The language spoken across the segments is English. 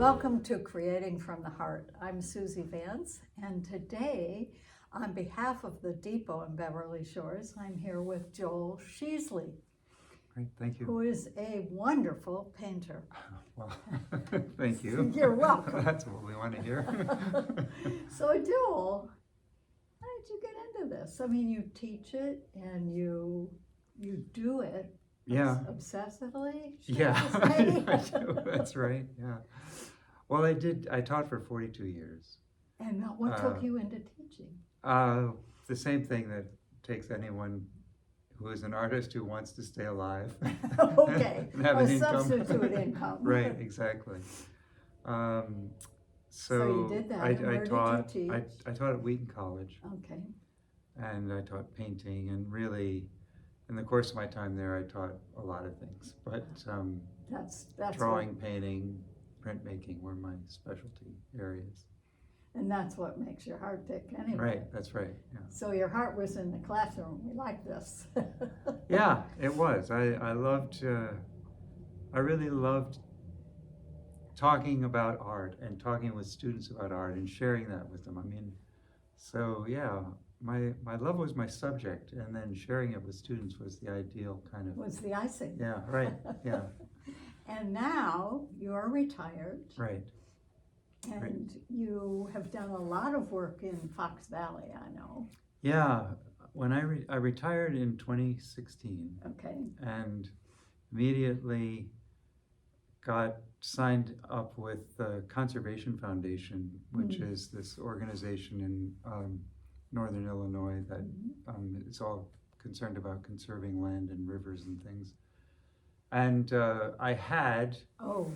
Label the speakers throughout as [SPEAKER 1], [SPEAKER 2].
[SPEAKER 1] Welcome to Creating from the Heart. I'm Susie Vance, and today, on behalf of the Depot in Beverly Shores, I'm here with Joel Sheesley,
[SPEAKER 2] Great, thank you.
[SPEAKER 1] who is a wonderful painter.
[SPEAKER 2] Well, thank you.
[SPEAKER 1] You're welcome.
[SPEAKER 2] That's what we want to hear.
[SPEAKER 1] So Joel, how did you get into this? I mean, you teach it and you do it
[SPEAKER 2] Yeah.
[SPEAKER 1] obsessively?
[SPEAKER 2] Yeah,
[SPEAKER 1] Say?
[SPEAKER 2] I do. That's right, yeah. Well, I taught for 42 years.
[SPEAKER 1] And what took you into teaching?
[SPEAKER 2] The same thing that takes anyone who is an artist who wants to stay alive.
[SPEAKER 1] Okay,
[SPEAKER 2] and have
[SPEAKER 1] a
[SPEAKER 2] an income.
[SPEAKER 1] substitute income.
[SPEAKER 2] Right, exactly.
[SPEAKER 1] So you did that, and where did you teach?
[SPEAKER 2] I taught at Wheaton College,
[SPEAKER 1] Okay,
[SPEAKER 2] and I taught painting, and really, in the course of my time there, I taught a lot of things, but
[SPEAKER 1] that's
[SPEAKER 2] drawing, painting, printmaking were my specialty areas.
[SPEAKER 1] and that's what makes your heart tick anyway.
[SPEAKER 2] Right, that's right, yeah.
[SPEAKER 1] So your heart was in the classroom. We like this.
[SPEAKER 2] Yeah, it was. I really loved talking about art and talking with students about art and sharing that with them. I mean, so yeah, my love was my subject, and then sharing it with students was the ideal kind of.
[SPEAKER 1] Was the icing.
[SPEAKER 2] Yeah, right, yeah.
[SPEAKER 1] And now you are retired.
[SPEAKER 2] Right.
[SPEAKER 1] And you have done a lot of work in Fox Valley, I know.
[SPEAKER 2] Yeah, when I retired in 2016.
[SPEAKER 1] Okay.
[SPEAKER 2] And immediately got signed up with the Conservation Foundation, which is this organization in northern Illinois that is all concerned about conserving land and rivers and things. And I had... Oh,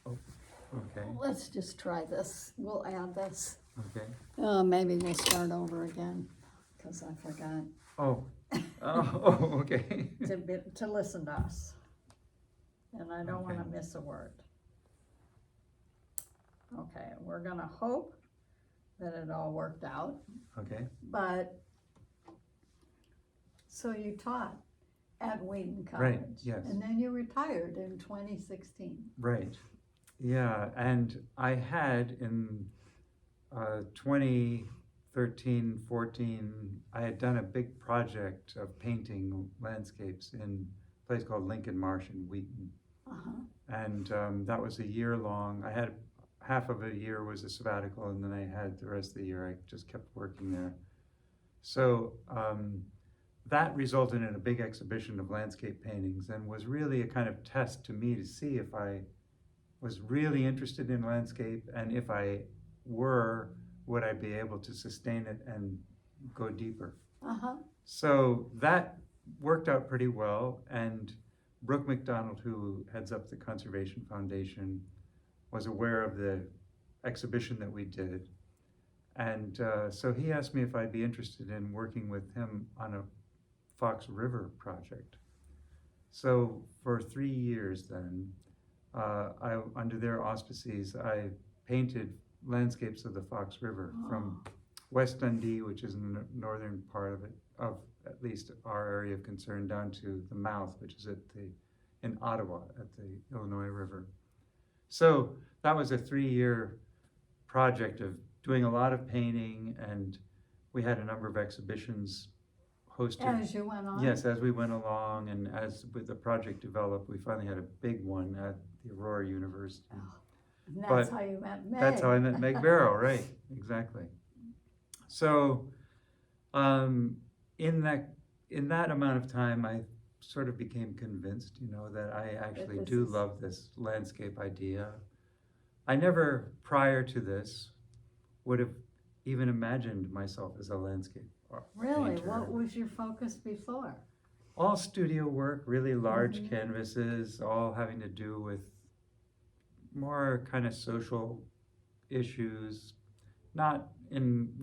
[SPEAKER 2] okay.
[SPEAKER 1] Let's just try this. We'll add this.
[SPEAKER 2] Okay.
[SPEAKER 1] Maybe we'll start over again, because I forgot.
[SPEAKER 2] Okay.
[SPEAKER 1] To listen to us. And I don't want to miss a word. Okay, we're going to hope that it all worked out.
[SPEAKER 2] Okay.
[SPEAKER 1] But, so you taught at Wheaton College.
[SPEAKER 2] Right, yes.
[SPEAKER 1] And then you retired in 2016.
[SPEAKER 2] Right. Yeah, and I had in 2013, 14, I had done a big project of painting landscapes in a place called Lincoln Marsh in Wheaton. And that was a year long. I had half of a year was a sabbatical, and then I had the rest of the year I just kept working there. So that resulted in a big exhibition of landscape paintings, and was really a kind of test to me to see if I was really interested in landscape, and if I were, would I be able to sustain it and go deeper. So that worked out pretty well, and Brooke McDonald, who heads up the Conservation Foundation, was aware of the exhibition that we did. And so he asked me if I'd be interested in working with him on a Fox River project. So for 3 years then, under their auspices, I painted landscapes of the Fox River from West Dundee, which is in the northern part of it, of at least our area of concern, down to the mouth, which is in Ottawa at the Illinois River. So that was a 3-year project of doing a lot of painting, and we had a number of exhibitions hosted.
[SPEAKER 1] As you went on?
[SPEAKER 2] Yes, as we went along, and as the project developed, we finally had a big one at the Aurora University.
[SPEAKER 1] And that's how you met Meg.
[SPEAKER 2] That's how I met Meg Barrow, right, exactly. So in that amount of time, I sort of became convinced, that I actually do love this landscape idea. I never, prior to this, would have even imagined myself as a landscape
[SPEAKER 1] Really?
[SPEAKER 2] painter.
[SPEAKER 1] What was your focus before?
[SPEAKER 2] All studio work, really large canvases, all having to do with more kind of social issues, not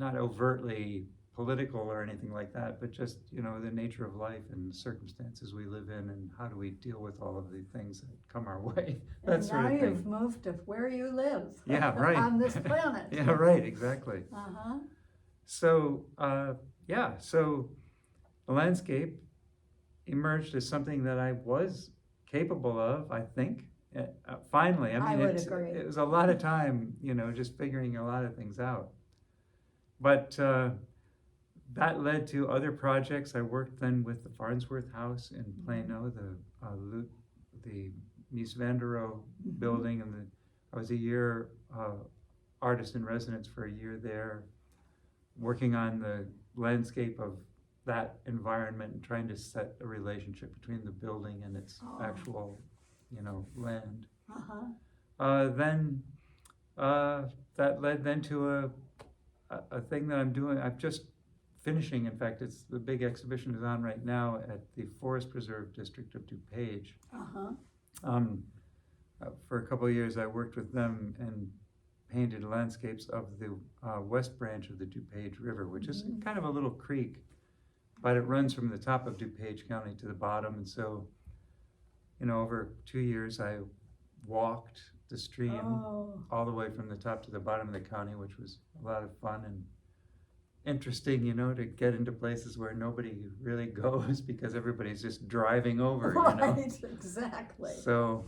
[SPEAKER 2] overtly political or anything like that, but just, the nature of life and the circumstances we live in, and how do we deal with all of the things that come our way, that
[SPEAKER 1] And
[SPEAKER 2] sort
[SPEAKER 1] now
[SPEAKER 2] of thing.
[SPEAKER 1] you've moved to where you live.
[SPEAKER 2] Yeah, right.
[SPEAKER 1] On this planet.
[SPEAKER 2] Yeah, right, exactly. So, so the landscape emerged as something that I was capable of, I think, finally, I
[SPEAKER 1] I
[SPEAKER 2] mean,
[SPEAKER 1] would agree.
[SPEAKER 2] it was a lot of time, just figuring a lot of things out. But that led to other projects. I worked then with the Farnsworth House in Plano, the Mies van der Rohe building, and I was a year artist in residence for a year there, working on the landscape of that environment and trying to set a relationship between the building and its actual, land. Then that led then to a thing that I'm doing. I'm just finishing. In fact, the big exhibition is on right now at the Forest Preserve District of DuPage. For a couple of years, I worked with them and painted landscapes of the west branch of the DuPage River, which is kind of a little creek, but it runs from the top of DuPage County to the bottom. And so, over 2 years, I walked the stream all the way from the top to the bottom of the county, which was a lot of fun and interesting, to get into places where nobody really goes because everybody's just driving over,
[SPEAKER 1] Right, exactly.
[SPEAKER 2] So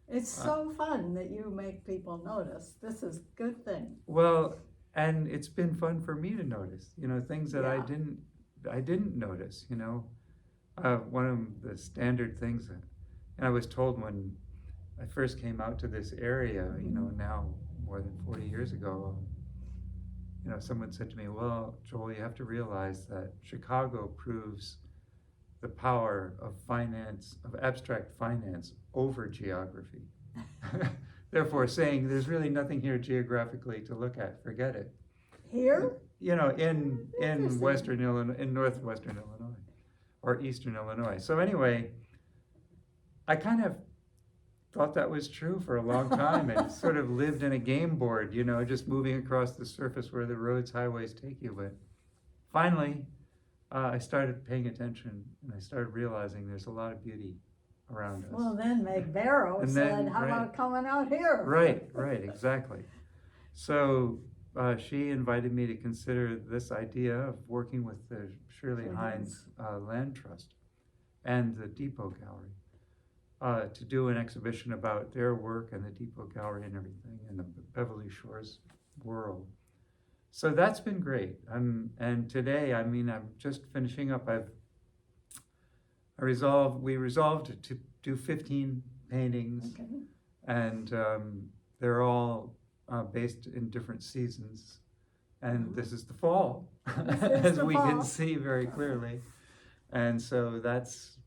[SPEAKER 1] it's so fun that you make people notice. This is a good thing.
[SPEAKER 2] Well, and it's been fun for me to notice, things that I didn't notice, one of the standard things that, and I was told when I first came out to this area, now more than 40 years ago, someone said to me, well, Joel, you have to realize that Chicago proves the power of finance, of abstract finance over geography. Therefore saying there's really nothing here geographically to look at, forget it.
[SPEAKER 1] Here?
[SPEAKER 2] In Western Illinois, in Northwestern Illinois, or Eastern Illinois. So anyway, I kind of thought that was true for a long time and sort of lived in a game board, just moving across the surface where the roads, highways take you. But finally, I started paying attention and I started realizing there's a lot of beauty around us.
[SPEAKER 1] Well, then Meg Barrow said, how about coming out here?
[SPEAKER 2] Right, exactly. So she invited me to consider this idea of working with the Shirley Hines Land Trust and the Depot Gallery. To do an exhibition about their work and the Depot Gallery and everything in the Beverly Shores world. So that's been great. And today, I'm just finishing up. We resolved to do 15 paintings, and they're all based in different seasons. And this is the fall, as we can see very clearly. And so that's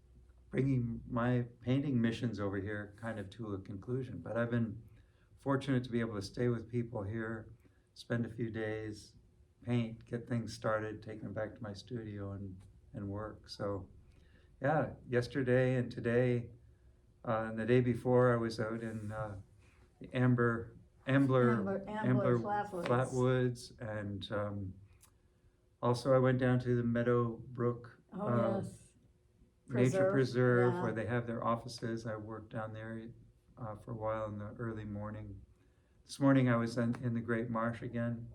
[SPEAKER 2] bringing my painting missions over here kind of to a conclusion. But I've been fortunate to be able to stay with people here, spend a few days, paint, get things started, take them back to my studio and work. So yeah, yesterday and today, and the day before I was out in the Ambler Flatwoods, and also I went down to the Meadowbrook Nature Preserve, where they have their offices. I worked down there for a while in the early morning. This morning I was in the Great Marsh again.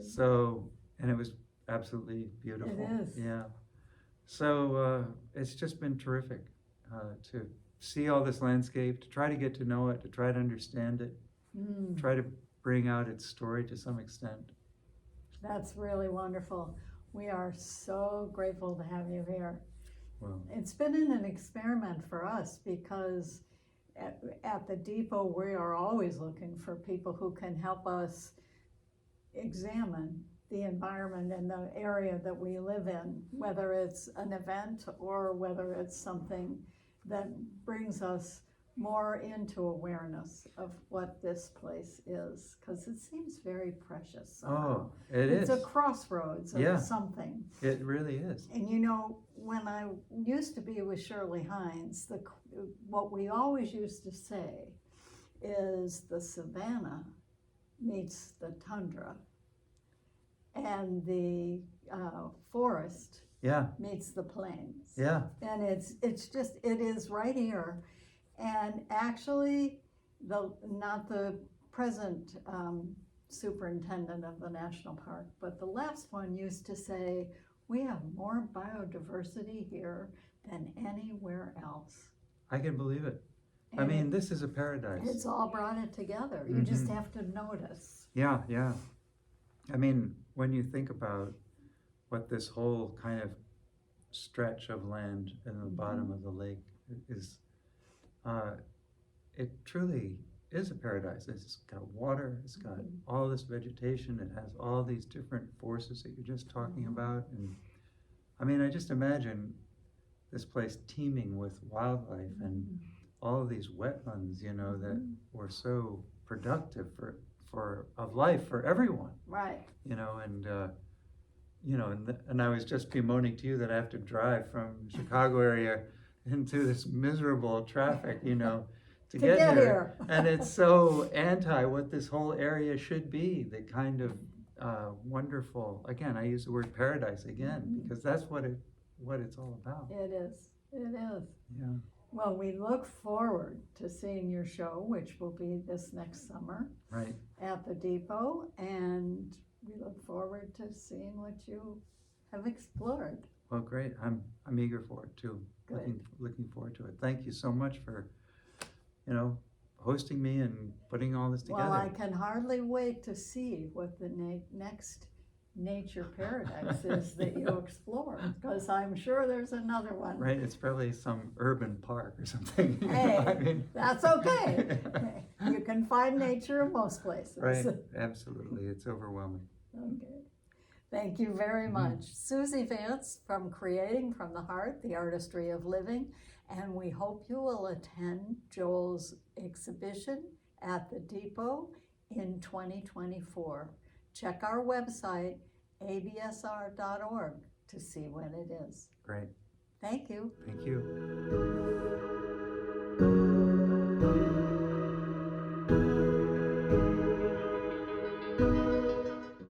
[SPEAKER 2] So, and it was absolutely beautiful.
[SPEAKER 1] It is.
[SPEAKER 2] Yeah. So it's just been terrific to see all this landscape, to try to get to know it, to try to understand it, try to bring out its story to some extent.
[SPEAKER 1] That's really wonderful. We are so grateful to have you here.
[SPEAKER 2] Well,
[SPEAKER 1] it's been an experiment for us because at the Depot we are always looking for people who can help us examine the environment and the area that we live in, whether it's an event or whether it's something that brings us more into awareness of what this place is, because it seems very precious somehow. It's a crossroads of something.
[SPEAKER 2] It really is.
[SPEAKER 1] And when I used to be with Shirley Hines, what we always used to say is the savanna meets the tundra, and the forest meets the plains.
[SPEAKER 2] Yeah.
[SPEAKER 1] And it is right here. And actually, not the present superintendent of the national park, but the last one used to say, we have more biodiversity here than anywhere else.
[SPEAKER 2] I can believe it. I
[SPEAKER 1] And
[SPEAKER 2] mean, this is a paradise.
[SPEAKER 1] it's all brought it together. You just
[SPEAKER 2] Mhm.
[SPEAKER 1] have to notice.
[SPEAKER 2] Yeah, yeah. I mean, when you think about what this whole kind of stretch of land in the bottom of the lake is, uh, it truly is a paradise. It's got water, it's got all this vegetation, it has all these different forces that you're just talking about. And I mean, I just imagine this place teeming with wildlife and all of these wetlands, you know, that were so productive of life for everyone,
[SPEAKER 1] Right.
[SPEAKER 2] you know, and you know, and I was just bemoaning to you that I have to drive from Chicago area into this miserable traffic, you know, to get here. And it's so anti what this whole area should be, the kind of wonderful, again, I use the word paradise again, because that's what it's all about.
[SPEAKER 1] It is. It is.
[SPEAKER 2] Yeah.
[SPEAKER 1] Well, we look forward to seeing your show, which will be this next summer
[SPEAKER 2] Right.
[SPEAKER 1] at the Depot, and we look forward to seeing what you have explored.
[SPEAKER 2] Well, great. I'm eager for it too.
[SPEAKER 1] Good.
[SPEAKER 2] Looking forward to it. Thank you so much for, you know, hosting me and putting all this together.
[SPEAKER 1] Well, I can hardly wait to see what the next nature paradise is that you explore, because I'm sure there's another one.
[SPEAKER 2] Right, it's probably some urban park or something.
[SPEAKER 1] Hey,
[SPEAKER 2] I mean,
[SPEAKER 1] that's okay. You can find nature in most places.
[SPEAKER 2] Right, absolutely. It's overwhelming.
[SPEAKER 1] Okay. Thank you very much. Susie Vance from Creating from the Heart, The Artistry of Living, and we hope you will attend Joel's exhibition at the Depot in 2024. Check our website, absr.org, to see when it is.
[SPEAKER 2] Great.
[SPEAKER 1] Thank you.
[SPEAKER 2] Thank you.